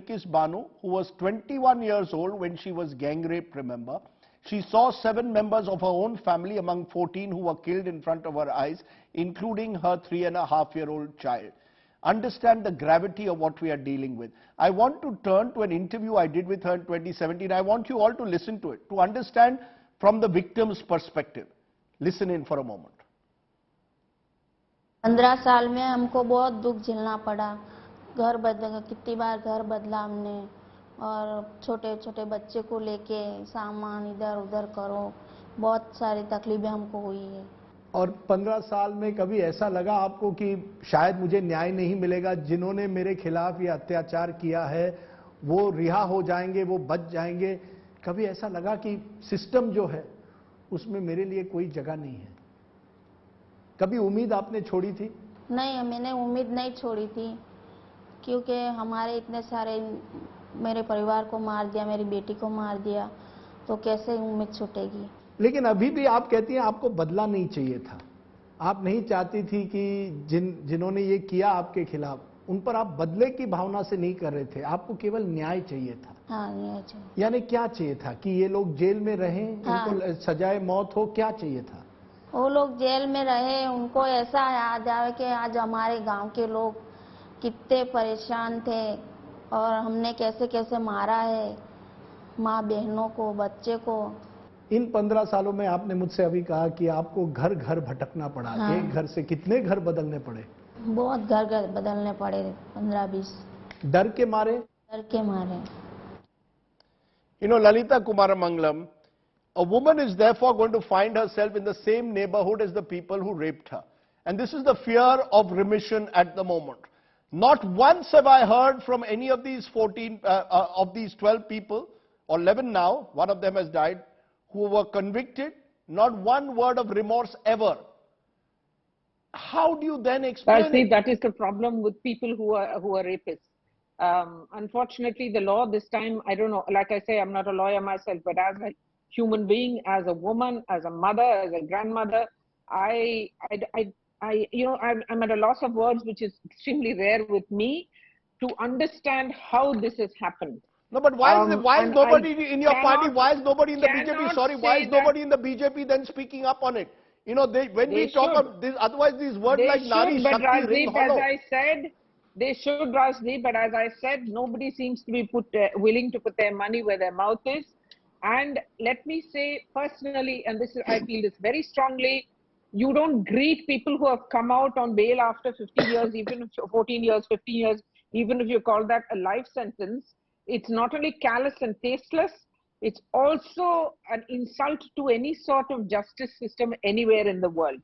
Bilkis Bano, who was 21 years old when she was gang raped, remember. She saw 7 members of her own family among 14 who were killed in front of her eyes, including her 3.5-year-old child. Understand the gravity of what we are dealing with. I want to turn to an interview I did with her in 2017. I want you all to listen to it, to understand from the victim's perspective. Listen in for a moment. 15 साल में हमको बहुत दुख झेलना पड़ा। घर बदला, कितनी बार घर बदला हमने, और छोटे छोटे बच्चे को लेके सामान इधर उधर करो, बहुत सारी तकलीफें हमको हुई है। और 15 साल में कभी ऐसा लगा आपको कि शायद मुझे न्याय नहीं मिलेगा, जिन्होंने मेरे खिलाफ ये अत्याचार किया है वो रिहा हो जाएंगे, वो बच जाएंगे? कभी ऐसा लगा कि सिस्टम जो है उसमें मेरे लिए कोई जगह नहीं है? कभी उम्मीद आपने छोड़ी थी? नहीं, मैंने उम्मीद नहीं छोड़ी थी, क्योंकि हमारे इतने सारे, मेरे परिवार को मार दिया, मेरी बेटी को मार दिया, तो कैसे उम्मीद छूटेगी? लेकिन अभी भी आप कहती हैं आपको बदला नहीं चाहिए था, आप नहीं चाहती थी कि जिन्होंने ये किया आपके खिलाफ, उन पर आप बदले की भावना से नहीं कर रहे थे, आपको केवल न्याय चाहिए था। हाँ, न्याय चाहिए। यानी क्या चाहिए था? कि ये लोग जेल में रहें, हाँ। उनको सजाए मौत हो, क्या चाहिए था? वो लोग जेल में रहे, उनको ऐसा याद आवे कि आज हमारे गांव के लोग कितने परेशान थे और हमने कैसे कैसे मारा है माँ बहनों को, बच्चे को। इन 15 सालों में आपने मुझसे अभी कहा कि आपको घर घर भटकना पड़ा। हाँ। एक घर से कितने घर बदलने पड़े? बहुत घर बदलने पड़े, 15-20। डर के मारे? डर के मारे। You know, Lalita Kumaramangalam, a woman is therefore going to find herself in the same neighborhood as the people who raped her. And this is the fear of remission at the moment. Not once have I heard from any of these 12 people, or 11 now, one of them has died, who were convicted, not one word of remorse ever. How do you then explain it? That is the problem with people who are rapists. Unfortunately, the law this time, I don't know, like I say, I'm not a lawyer myself, but as a human being, as a woman, as a mother, as a grandmother, I'm at a loss of words, which is extremely rare with me, to understand how this has happened. No, but why is nobody in your party, why is nobody in the BJP, why is nobody in the BJP then speaking up on it? You know, when we talk about this, otherwise these words like Nari Shakti ring hollow. As I said, they should, Rajdeep, but as I said, nobody seems to be willing to put their money where their mouth is. And let me say personally, and this is, I feel this very strongly, you don't greet people who have come out on bail after 50 years, even if 14 years, 15 years, even if you call that a life sentence. It's not only callous and tasteless, it's also an insult to any sort of justice system anywhere in the world.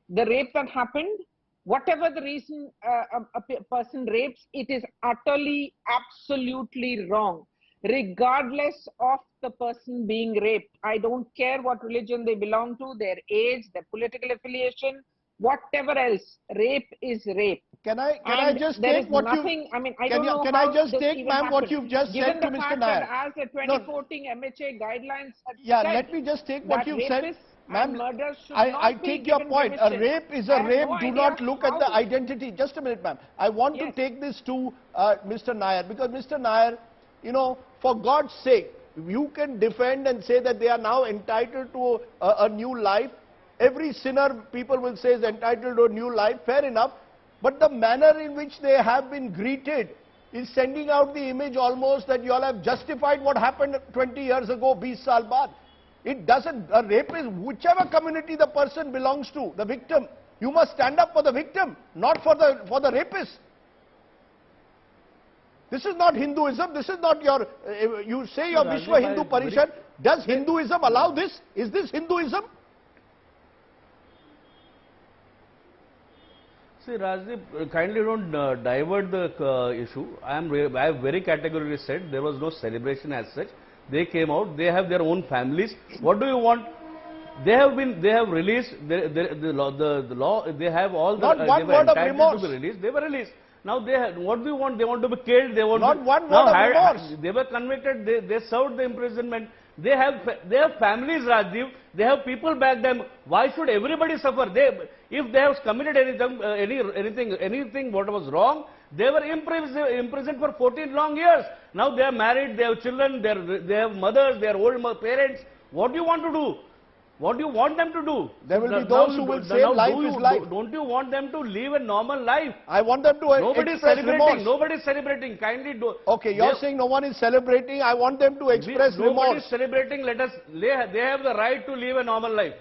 The rape that happened, whatever the reason a person rapes, it is utterly, absolutely wrong, regardless of the person being raped. I don't care what religion they belong to, their age, their political affiliation, whatever else. Rape is rape. Can I just take what you... Can I just take, ma'am, what you've just said to Mr. Nair? As the 2014 MHA guidelines have said, let me just take what you've said. Ma'am, I take your point. A rape is a rape. Do not look at the identity. Just a minute, ma'am. I want to take this to Mr. Nair, because Mr. Nair, you know, for God's sake, you can defend and say that they are now entitled to a new life. Every sinner, people will say, is entitled to a new life. Fair enough. But the manner in which they have been greeted is sending out the image almost that you all have justified what happened 20 years ago, 20 saal baad. It doesn't. A rape is whichever community the person belongs to, the victim. You must stand up for the victim, not for the rapist. This is not Hinduism. This is not your, you say your Vishwa Hindu Parishad. Does Hinduism allow this? Is this Hinduism? See, Rajdeep, kindly don't divert the issue. I have very categorically said there was no celebration as such. They came out. They have their own families. What do you want? They have released the law. They have all the. Not one word of remorse. To be released. They were released. Now what do you want? They want to be killed. They want not one word of remorse. They were convicted. They served the imprisonment. They have families, Rajdeep. They have people back them. Why should everybody suffer? If they have committed anything what was wrong, they were imprisoned for 14 long years. Now they are married, they have children, they have mothers, they are old parents. What do you want to do? What do you want them to do? There will be those who will say life is life. Don't you want them to live a normal life? I want them to express remorse. Nobody is celebrating. Kindly do. Okay, you're saying no one is celebrating. I want them to express remorse. Nobody is celebrating. They have the right to live a normal life.